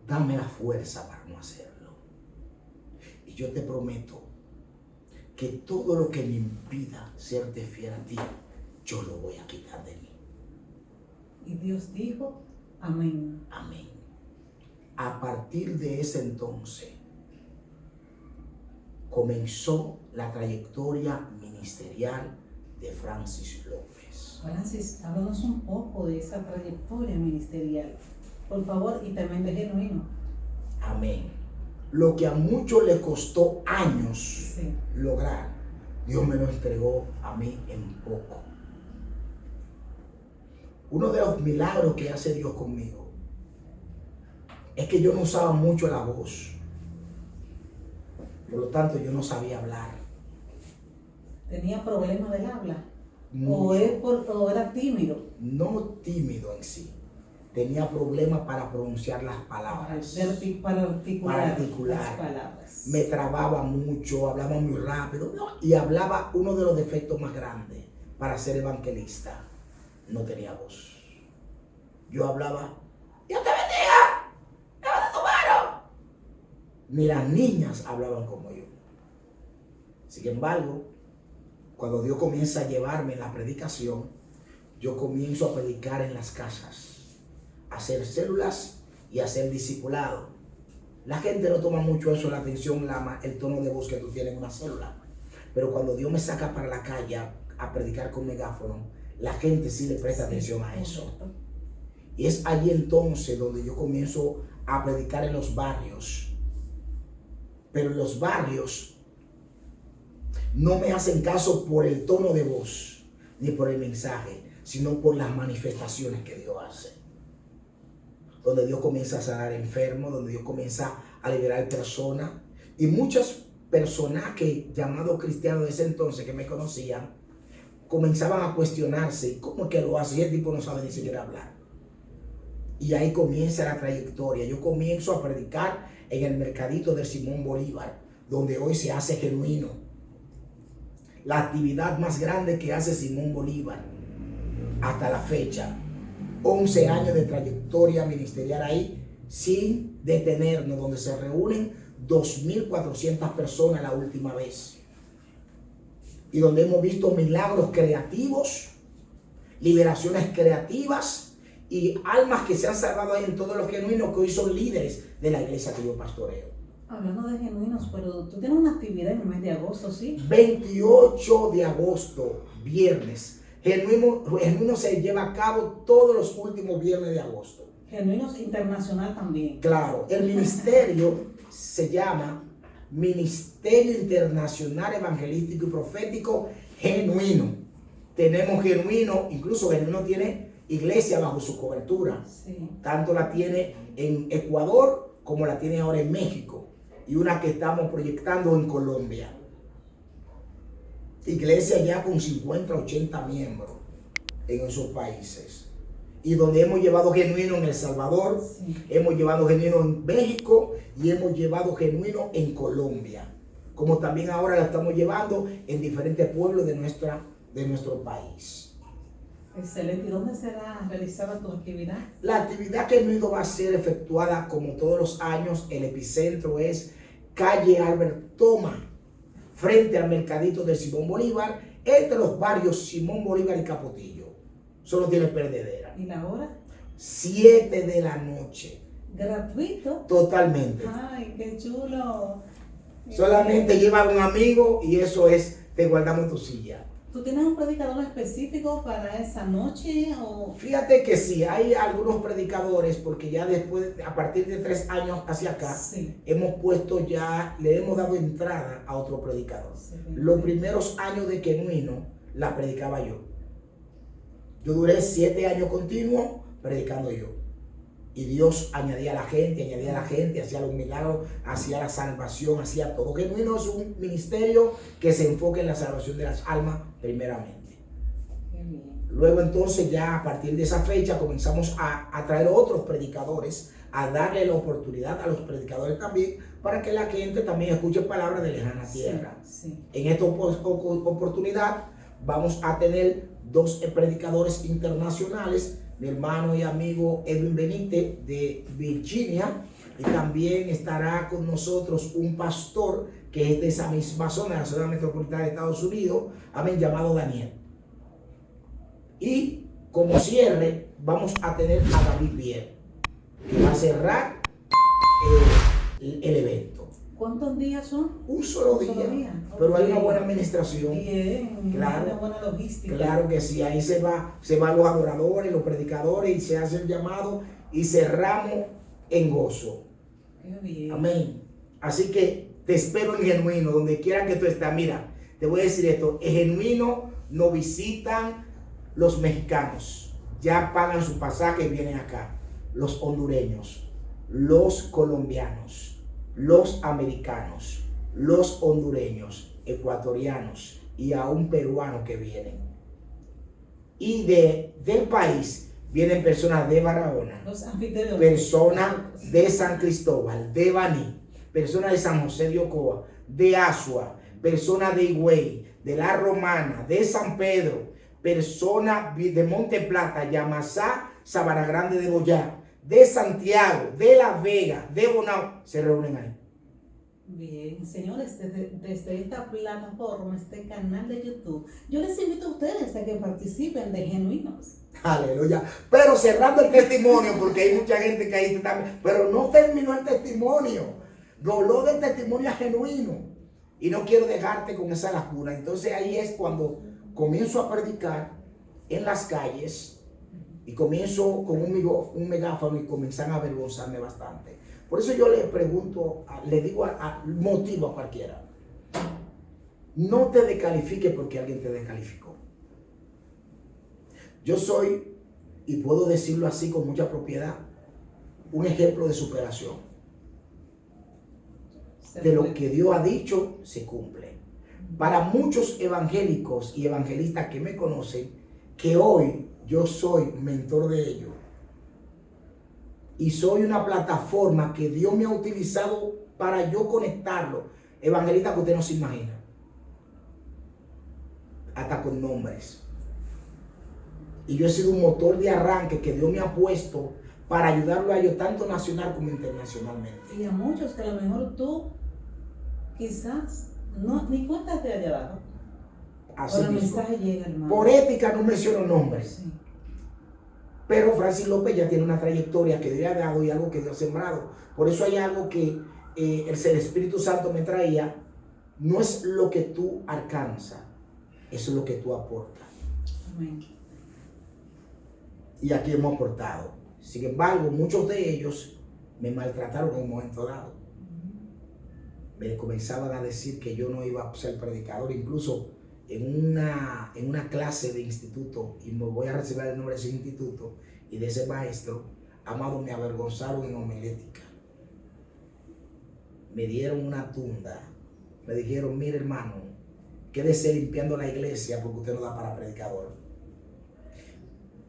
Dame la fuerza para no hacerlo. Y yo te prometo que todo lo que me impida serte fiel a ti, yo lo voy a quitar de mí. Y Dios dijo, amén. Amén. A partir de ese entonces comenzó la trayectoria ministerial de Francis López. Francis, háblanos un poco de esa trayectoria ministerial, por favor, y también de Genuino. Amén. Lo que a muchos le costó años lograr, Dios me lo entregó a mí en poco. Uno de los milagros que hace Dios conmigo es que yo no usaba mucho la voz. Por lo tanto, yo no sabía hablar. ¿Tenía problemas del habla? Mucho. ¿O era tímido? No tímido en sí. Tenía problemas para pronunciar las palabras. Para articular las Para palabras. Me trababa mucho, hablaba muy rápido. Y hablaba, uno de los defectos más grandes para ser evangelista. No tenía voz. Yo hablaba, ¡Dios te bendiga! ¡Levanta tu mano! Ni las niñas hablaban como yo. Sin embargo, cuando Dios comienza a llevarme en la predicación, yo comienzo a predicar en las casas, a hacer células y a hacer discipulado. La gente no toma mucho eso la atención, el tono de voz que tú tienes en una célula. Pero cuando Dios me saca para la calle a predicar con megáfono, la gente sí le presta atención a eso. Y es allí entonces donde yo comienzo a predicar en los barrios. Pero en los barrios no me hacen caso por el tono de voz ni por el mensaje, sino por las manifestaciones que Dios hace. Donde Dios comienza a sanar enfermos, donde Dios comienza a liberar personas. Y muchos personajes llamados cristianos de ese entonces que me conocían, comenzaban a cuestionarse, ¿cómo es que lo hace? Y el tipo no sabe ni siquiera hablar. Y ahí comienza la trayectoria. Yo comienzo a predicar en el mercadito de Simón Bolívar, donde hoy se hace Genuino. La actividad más grande que hace Simón Bolívar hasta la fecha. 11 años de trayectoria ministerial ahí, sin detenernos, donde se reúnen 2.400 personas la última vez. Y donde hemos visto milagros creativos, liberaciones creativas y almas que se han salvado ahí en todos los genuinos que hoy son líderes de la iglesia que yo pastoreo. Hablando de genuinos, pero tú tienes una actividad en el mes de agosto, ¿sí? 28 de agosto, viernes. Genuino se lleva a cabo todos los últimos viernes de agosto. Genuinos Internacional también. Claro, el ministerio se llama Ministerio Internacional Evangelístico y Profético Genuino. Tenemos Genuino, incluso Genuino tiene iglesia bajo su cobertura. Sí. Tanto la tiene en Ecuador como la tiene ahora en México. Y una que estamos proyectando en Colombia. Iglesia ya con 50, 80 miembros en esos países. Y donde hemos llevado Genuino en El Salvador, Sí. hemos llevado Genuino en México y hemos llevado Genuino en Colombia. Como también ahora la estamos llevando en diferentes pueblos de nuestro país. Excelente. ¿Y dónde será realizada tu actividad? La actividad Genuino va a ser efectuada como todos los años. El epicentro es calle Albert Toma, frente al mercadito de Simón Bolívar, entre los barrios Simón Bolívar y Capotillo. Solo tiene perdedera. ¿Y la hora? 7 de la noche. ¿Gratuito? Totalmente. Ay, qué chulo. Solamente lleva un amigo y eso es, te guardamos tu silla. ¿Tú tienes un predicador específico para esa noche? O... Fíjate que sí, hay algunos predicadores, porque ya después, a partir de 3 años hacia acá, Sí. hemos puesto ya, le hemos dado entrada a otro predicador. Sí. Los primeros años de Genuino la predicaba yo. Yo duré 7 años continuos predicando yo. Y Dios añadía a la gente, hacía los milagros, hacía la salvación, hacía todo. Genuino es un ministerio que se enfoca en la salvación de las almas primeramente. Qué bien. Luego entonces ya a partir de esa fecha comenzamos a traer otros predicadores, a darle la oportunidad a los predicadores también, para que la gente también escuche palabras de lejana tierra. Sí. En esta oportunidad vamos a tener 2 predicadores internacionales, mi hermano y amigo Edwin Benítez de Virginia, y también estará con nosotros un pastor que es de esa misma zona, la zona metropolitana de Estados Unidos, llamado Daniel. Y como cierre, vamos a tener a David Bier, que va a cerrar el evento. ¿Cuántos días son? Un solo día. Pero hay una buena administración. Bien, claro, una buena logística. Claro que sí, ahí se van los adoradores, los predicadores, y se hace el llamado y cerramos en gozo. Qué bien. Amén. Así que te espero en Genuino, donde quiera que tú estés. Mira, te voy a decir esto, en Genuino nos visitan los mexicanos, ya pagan su pasaje y vienen acá. Los hondureños, los colombianos, los americanos, los hondureños, ecuatorianos y aún peruanos que vienen. Y del país vienen personas de Barahona, Los anfitriones, personas de San Cristóbal, de Baní, personas de San José de Ocoa, de Asua, personas de Higüey, de La Romana, de San Pedro, personas de Monte Plata, Yamasá, Sabana Grande de Boyá, de Santiago, de La Vega, de Bonao, se reúnen ahí. Bien, señores, desde esta plataforma, este canal de YouTube, yo les invito a ustedes a que participen de Genuinos. Aleluya. Pero cerrando el testimonio, porque hay mucha gente que ahí está, pero no terminó el testimonio. Roló del testimonio genuino. Y no quiero dejarte con esa lacuna. Entonces ahí es cuando comienzo a predicar en las calles y comienzo con un megáfono y comienzan a avergonzarme bastante. Por eso yo le pregunto, le digo, motivo a cualquiera. No te descalifique porque alguien te descalificó. Yo soy, y puedo decirlo así con mucha propiedad, un ejemplo de superación. De lo que Dios ha dicho, se cumple. Para muchos evangélicos y evangelistas que me conocen, que hoy yo soy mentor de ellos, y soy una plataforma que Dios me ha utilizado para yo conectarlo. Evangelistas que usted no se imagina. Hasta con nombres. Y yo he sido un motor de arranque que Dios me ha puesto para ayudarlo a ellos tanto nacional como internacionalmente. Y a muchos que a lo mejor tú quizás ni cuenta te haya dado. Así Pero el mismo. mensaje llega, hermano. Por ética no menciono nombres. Sí. Pero Francis López ya tiene una trayectoria que Dios ha dado y algo que Dios ha sembrado. Por eso hay algo que el Espíritu Santo me traía. No es lo que tú alcanzas, eso es lo que tú aportas. Amén. Y aquí hemos aportado. Sin embargo, muchos de ellos me maltrataron en un momento dado. Me comenzaban a decir que yo no iba a ser predicador. Incluso en una clase de instituto, y me voy a recibir el nombre de ese instituto y de ese maestro, amado, me avergonzaron en homilética. Me dieron una tunda. Me dijeron, mire hermano, quédese limpiando la iglesia porque usted no da para predicador.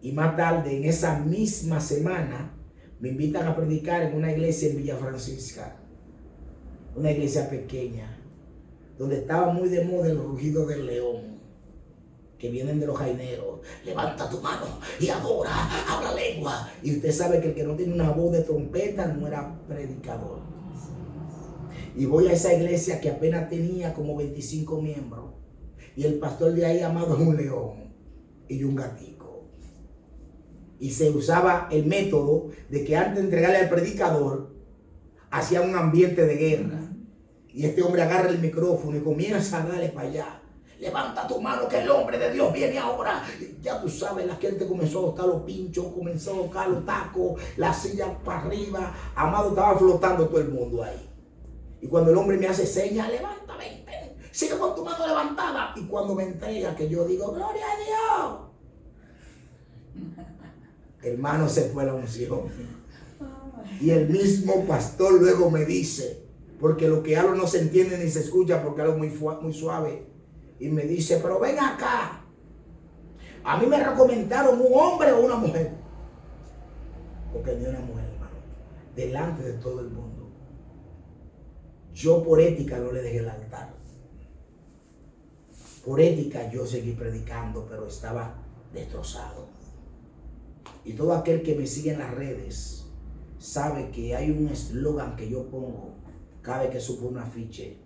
Y más tarde, en esa misma semana, me invitan a predicar en una iglesia en Villa Francisca, una iglesia pequeña, donde estaba muy de moda el rugido del león, que vienen de los jaineros. Levanta tu mano y adora, habla lengua. Y usted sabe que el que no tiene una voz de trompeta no era predicador. Y voy a esa iglesia que apenas tenía como 25 miembros. Y el pastor de ahí, amado, es un león y un gatico. Y se usaba el método de que antes de entregarle al predicador, hacía un ambiente de guerra. Y este hombre agarra el micrófono y comienza a darle para allá. Levanta tu mano que el hombre de Dios viene ahora. Y ya tú sabes, la gente comenzó a botar los pinchos, comenzó a tocar los tacos, la silla para arriba. Amado, estaba flotando todo el mundo ahí. Y cuando el hombre me hace señas, levanta, ven, sigue con tu mano levantada. Y cuando me entrega, que yo digo, gloria a Dios, hermano, se fue la unción. Y el mismo pastor luego me dice, porque lo que hablo no se entiende ni se escucha, porque hablo muy suave. Y me dice, pero ven acá. A mí me recomendaron un hombre o una mujer. Porque ni una mujer, hermano. Delante de todo el mundo. Yo por ética no le dejé el altar. Por ética yo seguí predicando, pero estaba destrozado. Y todo aquel que me sigue en las redes sabe que hay un eslogan que yo pongo cada vez que subo un afiche: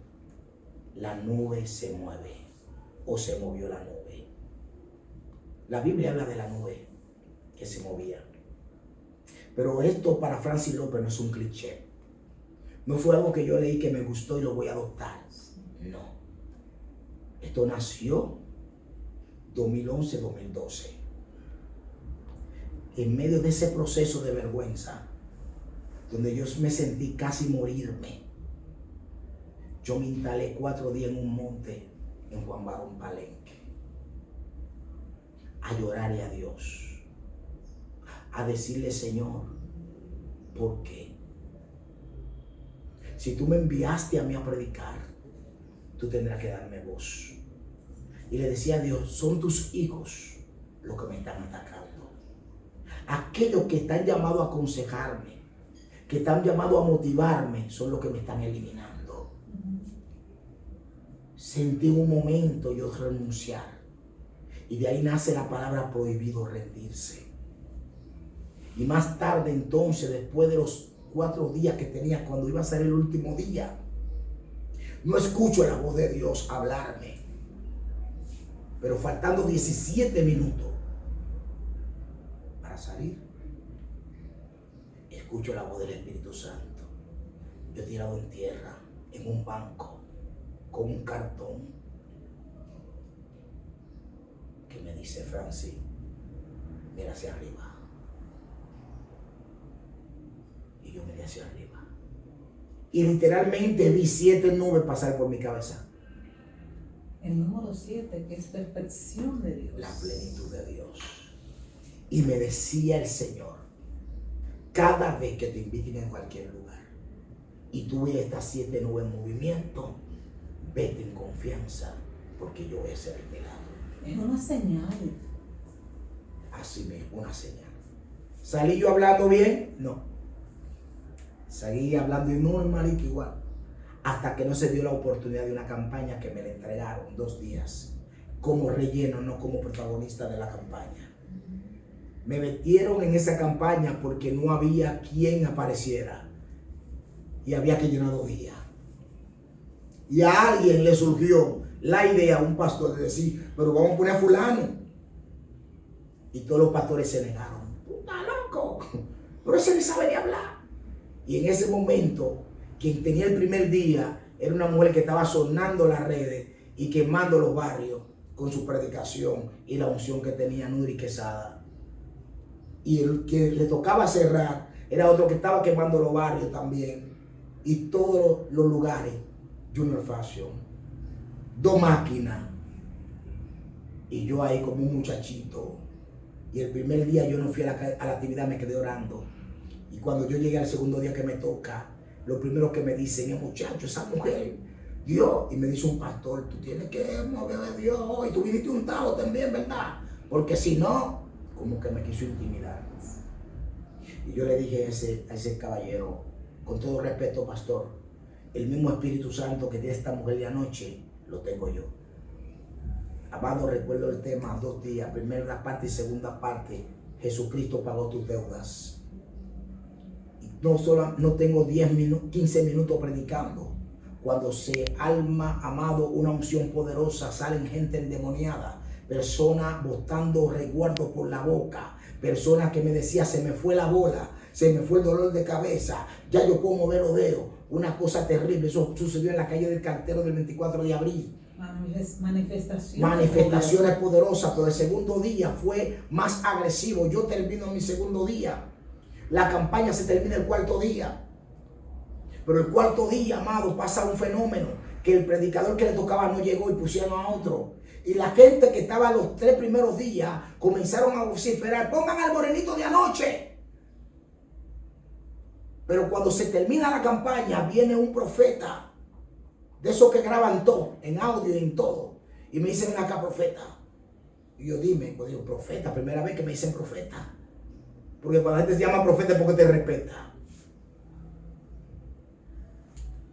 la nube se mueve, o se movió la nube. La Biblia habla de la nube, que se movía. Pero esto para Francis López no es un cliché. No fue algo que yo leí que me gustó y lo voy a adoptar. No. Esto nació 2011-2012. En medio de ese proceso de vergüenza, donde yo me sentí casi morirme, yo me instalé 4 días en un monte en Juan Barón Palenque, a llorarle a Dios, a decirle: Señor, ¿por qué? Si tú me enviaste a mí a predicar, tú tendrás que darme voz. Y le decía a Dios: son tus hijos los que me están atacando. Aquellos que están llamados a aconsejarme, que están llamados a motivarme, son los que me están eliminando. Sentí un momento yo renunciar. Y de ahí nace la palabra prohibido rendirse. Y más tarde entonces, después de los 4 días que tenía, cuando iba a ser el último día, no escucho la voz de Dios hablarme. Pero faltando 17 minutos para salir, escucho la voz del Espíritu Santo. Yo tirado en tierra, en un banco, con un cartón, que me dice: Francis, mira hacia arriba. Y yo miré hacia arriba. Y literalmente vi 7 nubes pasar por mi cabeza. El número 7, que es perfección de Dios. La plenitud de Dios. Y me decía el Señor: cada vez que te inviten en cualquier lugar y tú ves estas 7 nubes en movimiento, vete en confianza, porque yo voy a hacer el milagro. Es una señal. Así mismo, una señal. ¿Salí yo hablando bien? No. Seguí hablando normalito igual. Hasta que no se dio la oportunidad de una campaña que me la entregaron 2 días. Como relleno, no como protagonista de la campaña. Me metieron en esa campaña porque no había quien apareciera. Y había que llenar 2 días. Y a alguien le surgió la idea, a un pastor, de decir: pero vamos a poner a fulano. Y todos los pastores se negaron. ¡Puta loco! Pero ese ni sabe ni hablar. Y en ese momento, quien tenía el primer día era una mujer que estaba sonando las redes y quemando los barrios con su predicación y la unción que tenía Nuri Quesada. Y el que le tocaba cerrar era otro que estaba quemando los barrios también. Y todos los lugares, Junior Fashion, 2 máquinas. Y yo ahí como un muchachito. Y el primer día yo no fui a la actividad, me quedé orando. Y cuando yo llegué al segundo día que me toca, lo primero que me dicen es: muchacho, esa mujer, Dios. Y me dice un pastor: tú tienes que mover a Dios hoy. Tú viniste untado también, ¿verdad? Porque si no, como que me quiso intimidar. Y yo le dije a ese caballero: con todo respeto, pastor, el mismo Espíritu Santo que tiene esta mujer de anoche, lo tengo yo. Amado, recuerdo el tema 2 días, primera parte y segunda parte. Jesucristo pagó tus deudas. No tengo 15 minutos predicando. Cuando se alma, amado, una unción poderosa, salen gente endemoniada, personas botando resguardo por la boca, personas que me decían: se me fue la bola, se me fue el dolor de cabeza, ya yo puedo mover los dedos. Una cosa terrible. Eso sucedió en la calle del Cartero del 24 de abril. Manifestaciones poderosas, pero el segundo día fue más agresivo. Yo termino mi segundo día. La campaña se termina el 4.º día. Pero el 4.º día, amado, pasa un fenómeno. Que el predicador que le tocaba no llegó y pusieron a otro. Y la gente que estaba los 3 primeros días comenzaron a vociferar: pongan al morenito de anoche. Pero cuando se termina la campaña, viene un profeta, de esos que graban todo, en audio y en todo. Y me dicen: ven acá, profeta. Y yo pues digo: profeta, primera vez que me dicen profeta. Porque cuando la gente se llama profeta es porque te respeta.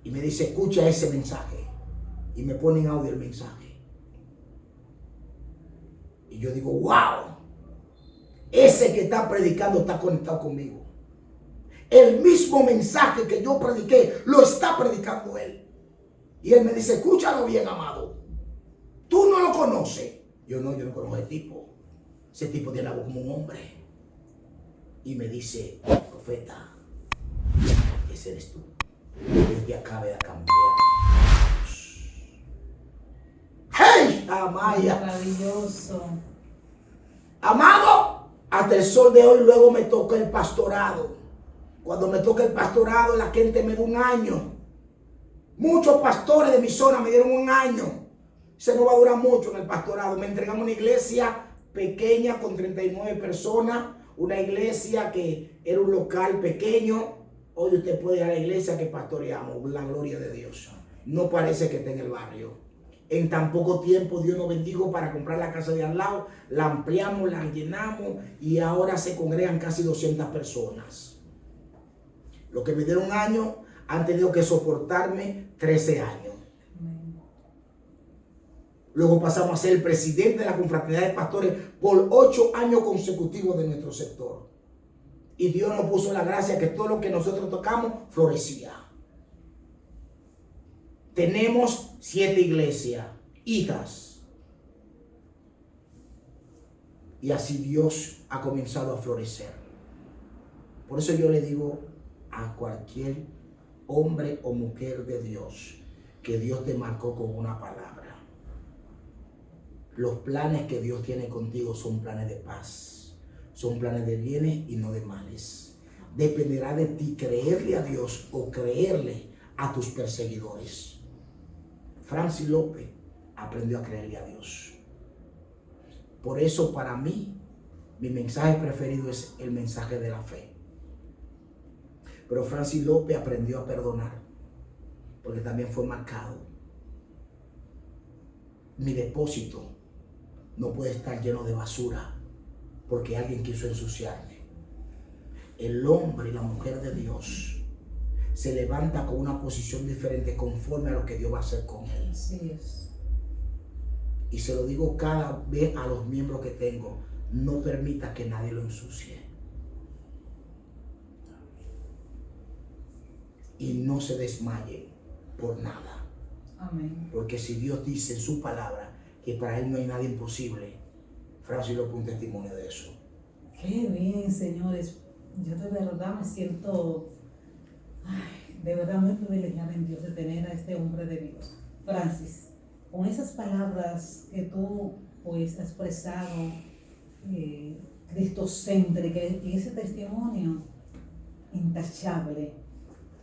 Y me dice: escucha ese mensaje. Y me pone en audio el mensaje. Y yo digo: wow, ese que está predicando está conectado conmigo. El mismo mensaje que yo prediqué, lo está predicando él. Y él me dice: escúchalo bien, amado. Tú no lo conoces. Yo no conozco a ese tipo. Ese tipo tiene la voz como un hombre. y me dice, profeta, ese eres tú. Dios te acabe de cambiar. ¡Hey! Amaya. Maravilloso. Amado, hasta el sol de hoy luego me toca el pastorado. Cuando me toca el pastorado, la gente me da un año. Muchos pastores de mi zona me dieron un año. Se no va a durar mucho en el pastorado. Me entregaron una iglesia pequeña con 39 personas. Una iglesia que era un local pequeño. Hoy usted puede ir a la iglesia que pastoreamos. La gloria de Dios. No parece que esté en el barrio. En tan poco tiempo Dios nos bendijo para comprar la casa de al lado. La ampliamos, la llenamos y ahora se congregan casi 200 personas. Los que me dieron un año han tenido que soportarme 13 años. Luego pasamos a ser el presidente de la confraternidad de pastores por 8 años consecutivos de nuestro sector. Y Dios nos puso la gracia que todo lo que nosotros tocamos florecía. Tenemos 7 iglesias, hijas. Y así Dios ha comenzado a florecer. Por eso yo le digo a cualquier hombre o mujer de Dios que Dios te marcó con una palabra. Los planes que Dios tiene contigo son planes de paz. Son planes de bienes y no de males. Dependerá de ti creerle a Dios o creerle a tus perseguidores. Francis López aprendió a creerle a Dios. Por eso para mí, mi mensaje preferido es el mensaje de la fe. Pero Francis López aprendió a perdonar, porque también fue marcado. Mi depósito no puede estar lleno de basura, porque alguien quiso ensuciarme. El hombre y la mujer de Dios se levanta con una posición diferente conforme a lo que Dios va a hacer con él. Así es. Y se lo digo cada vez a los miembros que tengo, no permita que nadie lo ensucie. Y no se desmayen por nada. Amén. Porque si Dios dice en su palabra que para él no hay nada imposible, Francis López un testimonio de eso. Qué bien, señores. Yo de verdad me siento, de verdad muy privilegiada en Dios de tener a este hombre de Dios. Francis, con esas palabras que tú pues has expresado, cristocéntrica, y ese testimonio intachable,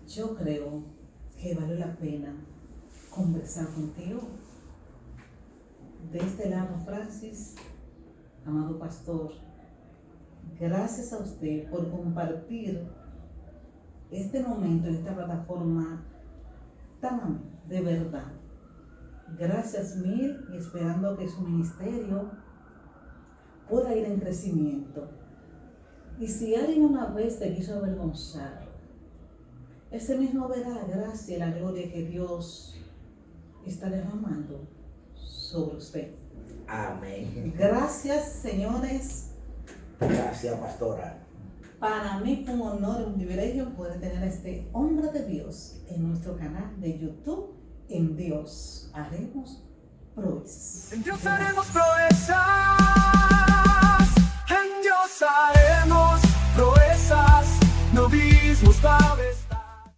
yo creo que vale la pena conversar contigo. De este lado, Francis, amado pastor, gracias a usted por compartir este momento en esta plataforma tan de verdad. Gracias mil, y esperando que su ministerio pueda ir en crecimiento. Y si alguien una vez te quiso avergonzar, ese mismo verá la gracia y la gloria que Dios está derramando sobre usted. Amén. Gracias, señores. Gracias, pastora. Para mí fue un honor y un privilegio poder tener a este hombre de Dios en nuestro canal de YouTube. En Dios haremos proezas. En Dios haremos proezas. En Dios haremos proezas. Novismos, claves.